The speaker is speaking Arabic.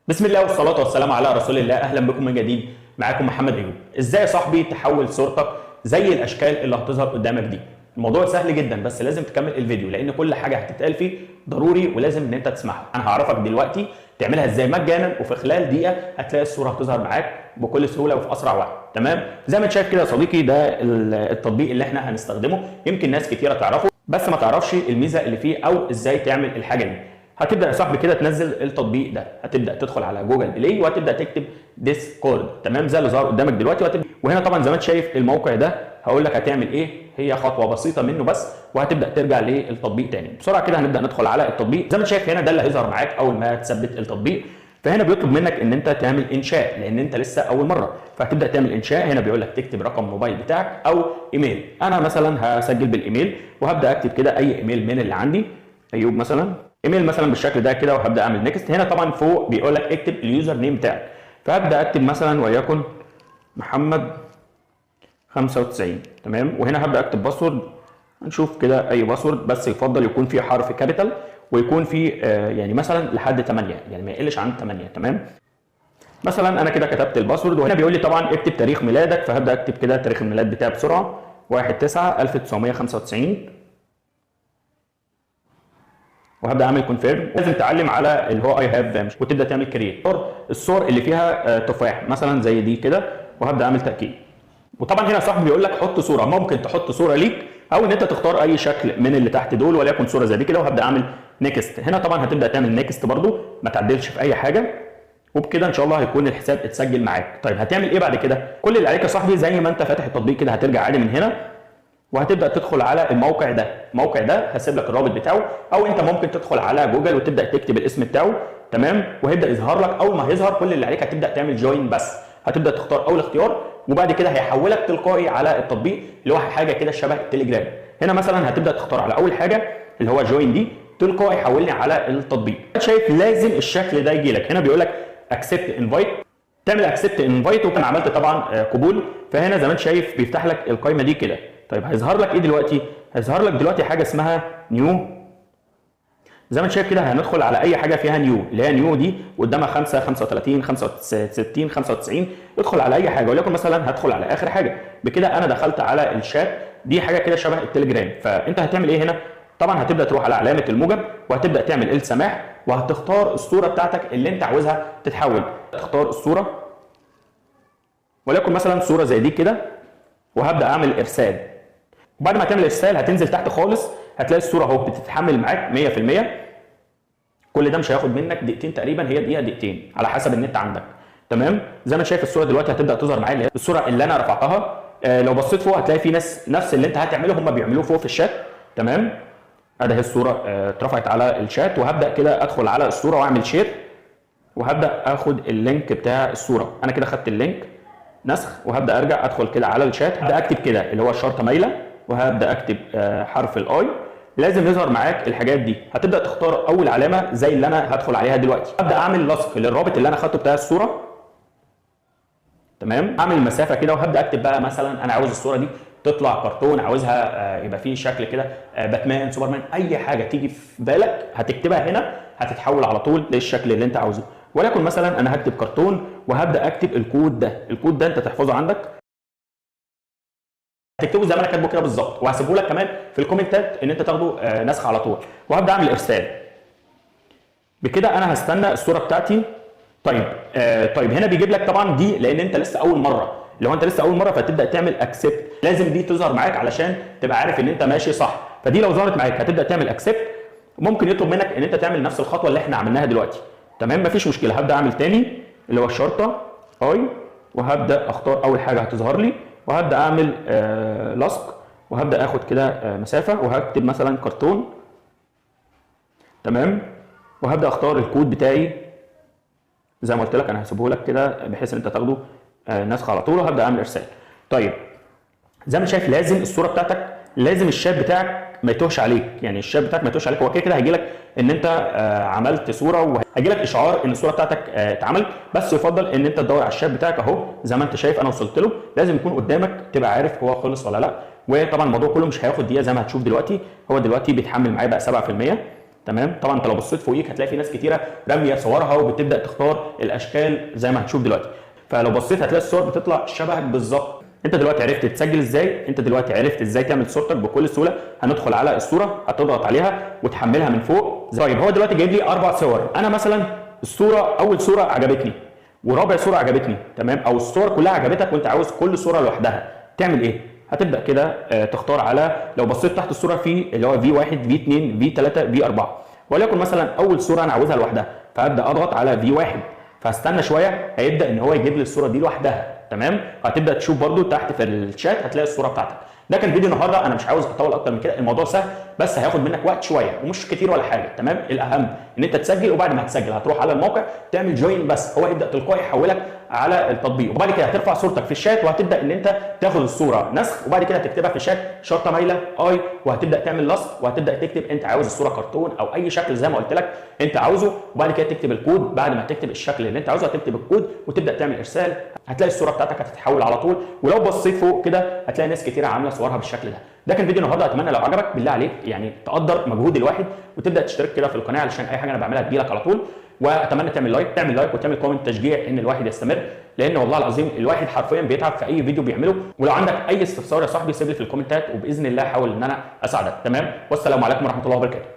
بسم الله والصلاة والسلام على رسول الله. أهلا بكم من جديد، معاكم محمد أيوب. إزاي يا صاحبي تحول صورتك زي الأشكال اللي هتظهر قدامك دي؟ الموضوع سهل جدا، بس لازم تكمل الفيديو لأن كل حاجة هتتقال فيه ضروري ولازم إن أنت تسمعها. أنا هعرفك دلوقتي تعملها إزاي مجانا، وفي خلال دقيقة هتلاقي الصورة هتظهر معاك بكل سهولة وفي أسرع وقت. تمام؟ زي ما أنت شايف كده يا صديقي، ده التطبيق اللي إحنا هنستخدمه. يمكن ناس كتيرة تعرفه بس ما تعرفش الميزة اللي فيه أو إزاي تعمل الحاجة دي. هتبدا يا صاحبي كده تنزل التطبيق ده، هتبدا تدخل على جوجل بلاي وهتبدا تكتب ديسكورد. تمام؟ زي اللي ظهر قدامك دلوقتي. وهنا طبعا زي ما انت شايف الموقع ده هقول لك هتعمل ايه، هي خطوه بسيطه منه بس، وهتبدا ترجع للتطبيق تاني. بسرعه كده هنبدا ندخل على التطبيق. زي ما انت شايف هنا ده اللي هيظهر معاك اول ما تثبت التطبيق. فهنا بيطلب منك ان انت تعمل انشاء لان انت لسه اول مره، فهتبدا تعمل انشاء. هنا بيقول لك تكتب رقم موبايل بتاعك او ايميل. انا مثلا هسجل بالايميل وهبدا اكتب كده اي ايميل من اللي عندي، ايوب مثلا، ايميل مثلا بالشكل ده كده، وهبدا اعمل نيكست. هنا طبعا فوق بيقول لك اكتب اليوزر نيم بتاعك، فهبدا اكتب مثلا وليكن محمد 95. تمام؟ وهنا هبدا اكتب باسورد. هنشوف كده اي باسورد، بس يفضل يكون فيه حرف كابيتال ويكون فيه يعني مثلا لحد 8، يعني ما يقلش عن 8. تمام؟ مثلا انا كده كتبت الباسورد، وهنا بيقول لي طبعا اكتب تاريخ ميلادك، فهبدا اكتب كده تاريخ الميلاد بتاعي بسرعه 1/9/1995، وهبدا اعمل كونفيرم. لازم تعلم على اللي هو اي هاف وتبدا تعمل كرييت الصور اللي فيها تفاح مثلا زي دي كده، وهبدا اعمل تاكيد. وطبعا هنا صاحبي بيقول لك حط صوره، ممكن تحط صوره ليك او ان انت تختار اي شكل من اللي تحت دول، وليكن صوره زي دي كده، وهبدا اعمل نيكست. هنا طبعا هتبدا تعمل نيكست برده، ما تعدلش في اي حاجه، وبكده ان شاء الله هيكون الحساب اتسجل معاك. طيب هتعمل ايه بعد كده؟ كل اللي عليك يا صاحبي زي ما انت فاتح التطبيق كده هترجع عادي من هنا، وهتبدا تدخل على الموقع ده. الموقع ده هسيب لك الرابط بتاعه، او انت ممكن تدخل على جوجل وتبدا تكتب الاسم بتاعه. تمام؟ وهيبدا يظهر لك. اول ما هيظهر كل اللي عليك هتبدا تعمل جوين بس، هتبدا تختار اول اختيار، وبعد كده هيحولك تلقائي على التطبيق اللي هو حاجه كده شبه التليجرام. هنا مثلا هتبدا تختار على اول حاجه اللي هو جوين دي، تلقائي يحولني على التطبيق. شايف لازم الشكل ده يجي لك. هنا بيقول لك اكسبت انفايت، تعمل اكسبت انفايت، وكان عملت طبعا قبول. فهنا زي ما انت شايف بيفتح لك القائمه دي كده. طيب هيظهر لك ايه دلوقتي؟ هيظهر لك دلوقتي حاجه اسمها نيو. زي ما انت شايف كده هندخل على اي حاجه فيها نيو، اللي هي نيو دي قدامها 5 35 65 95. ادخل على اي حاجه، وليكن مثلا هدخل على اخر حاجه. بكده انا دخلت على الشات. دي حاجه كده شبه التليجرام. فانت هتعمل ايه هنا؟ طبعا هتبدا تروح على علامه الموجب، وهتبدا تعمل السماح، وهتختار الصوره بتاعتك اللي انت عاوزها تتحول. تختار الصوره وليكن مثلا صوره زي دي كده، وهبدا اعمل ارسال. وبعد ما تعمل ارسال هتنزل تحت خالص، هتلاقي الصوره اهو بتتحمل معاك 100%. كل ده مش هياخد منك دقيقتين تقريبا، هي دقيقه دقيقتين على حسب النت عندك. تمام؟ زي ما شايف الصوره دلوقتي هتبدا تظهر معايا، اللي هي الصوره اللي انا رفعتها. لو بصيت فوق هتلاقي في ناس نفس اللي انت هتعمله هم بيعملوه فوق في الشات. تمام؟ ادي الصوره اترفعت على الشات، وهبدا كده ادخل على الصوره واعمل شير، وهبدا اخد اللينك بتاع الصوره. انا كده خدت اللينك نسخ، وهبدا ارجع ادخل كده على الشات، هبدا اكتب كده اللي هو الشرطه مايله، وهبدا اكتب حرف الاي. لازم يظهر معاك الحاجات دي. هتبدا تختار اول علامه زي اللي انا هدخل عليها دلوقتي. ابدا اعمل لصق للرابط اللي انا خدته بتاع الصوره. تمام؟ اعمل مسافه كده، وهبدا اكتب بقى مثلا انا عاوز الصوره دي تطلع كرتون، عاوزها يبقى فيه شكل كده باتمان، سوبرمان، اي حاجه تيجي في بالك هتكتبها هنا، هتتحول على طول للشكل اللي انت عاوزه. ولكن مثلا انا هكتب كرتون، وهبدا اكتب الكود ده. الكود ده انت تحفظه عندك، هتكتبه زي ما انا كاتبه كده بالظبط، وهسيبه لك كمان في الكومنتات ان انت تاخده نسخ على طول. وهبدا اعمل ارسال. بكده انا هستنى الصوره بتاعتي. طيب هنا بيجيب لك طبعا دي لان انت لسه اول مره. لو انت لسه اول مره فتبدا تعمل اكسبت، لازم دي تظهر معاك علشان تبقى عارف ان انت ماشي صح. فدي لو ظهرت معاك هتبدا تعمل اكسبت. ممكن يطلب منك ان انت تعمل نفس الخطوه اللي احنا عملناها دلوقتي. تمام؟ مفيش مشكله. هبدا اعمل تاني اللي هو الشرطه اي، وهبدا اختار اول حاجه هتظهر لي، وهبدا اعمل لصق، وهبدا اخد كده مسافه، وهكتب مثلا كرتون. تمام؟ وهبدا اختار الكود بتاعي زي ما قلت لك. انا هسيبه لك كده بحيث ان انت تاخده نسخه على طول، وهبدا اعمل ارسال. طيب زي ما شايف لازم الصوره بتاعتك، لازم الشات بتاعك ما يتوهش عليك. يعني الشات بتاعك ما يتوهش عليك. هو كده كده هيجي لك ان انت عملت صوره، وهيجي لك اشعار ان الصوره بتاعتك اتعملت، بس يفضل ان انت تدور على الشات بتاعك اهو زي ما انت شايف انا وصلت له. لازم يكون قدامك تبقى عارف هو خلص ولا لا. وطبعا الموضوع كله مش هياخد دقيقه زي ما هتشوف دلوقتي. هو دلوقتي بيتحمل معايا بقى 7%. تمام. طبعا انت لو بصيت فوقيك هتلاقي في ناس كتيره راميه صورها وبتبدا تختار الاشكال زي ما هتشوف دلوقتي. فلو بصيت هتلاقي الصور بتطلع شبهك بالظبط. انت دلوقتي عرفت تسجل ازاي، انت دلوقتي عرفت ازاي تعمل صورتك بكل سهوله. هندخل على الصوره، هتضغط عليها وتحملها من فوق. طيب هو دلوقتي جايب لي 4 صور. انا مثلا الصوره، اول صوره عجبتني ورابع صوره عجبتني، تمام، او الصور كلها عجبتك وانت عاوز كل صوره لوحدها، تعمل ايه؟ هتبدا كده تختار على، لو بصيت تحت الصوره في اللي هو V1 V2 V3 V4، وليكن مثلا اول صوره انا عاوزها لوحدها، فهبدا اضغط على V1، فهستنى شويه هيبدا ان هو يجيب لي الصوره دي لوحدها، تمام. هتبدا تشوف برده تحت في الشات هتلاقي الصوره بتاعتك. ده كان فيديو النهارده، انا مش عاوز اطول اكتر من كده، الموضوع سهل بس هياخد منك وقت شويه ومش كتير ولا حاجه، تمام. الاهم ان انت تسجل، وبعد ما تسجل هتروح على الموقع تعمل جوين بس، هو يبدا تلقائي يحولك على التطبيق، وبعد كده هترفع صورتك في الشات وهتبدا ان انت تاخد الصوره نسخ، وبعد كده هتكتبها في الشات شرطه مايله اي، وهتبدا تعمل لصق وهتبدا تكتب انت عاوز الصوره كرتون او اي شكل زي ما قلت لك انت عاوزه، وبعد كده تكتب الكود. بعد ما تكتب الشكل اللي انت عاوزه هتكتب الكود وتبدا تعمل ارسال، هتلاقي الصوره بتاعتك هتتحول على طول. ولو بصيت فوق كده هتلاقي ناس كتيره عامله صورها بالشكل ده. ده كان فيديو النهارده، اتمنى لو عجبك بالله عليك يعني تقدر مجهود الواحد وتبدا تشترك كده في القناه علشان اي حاجه انا بعملها تجيلك على طول. واتمنى تعمل لايك وتعمل كومنت تشجيع ان الواحد يستمر، لان والله العظيم الواحد حرفيا بيتعب في اي فيديو بيعمله. ولو عندك اي استفسار يا صاحبي سيب لي في الكومنتات، وباذن الله احاول ان انا اساعدك، تمام. والسلام عليكم ورحمه الله وبركاته.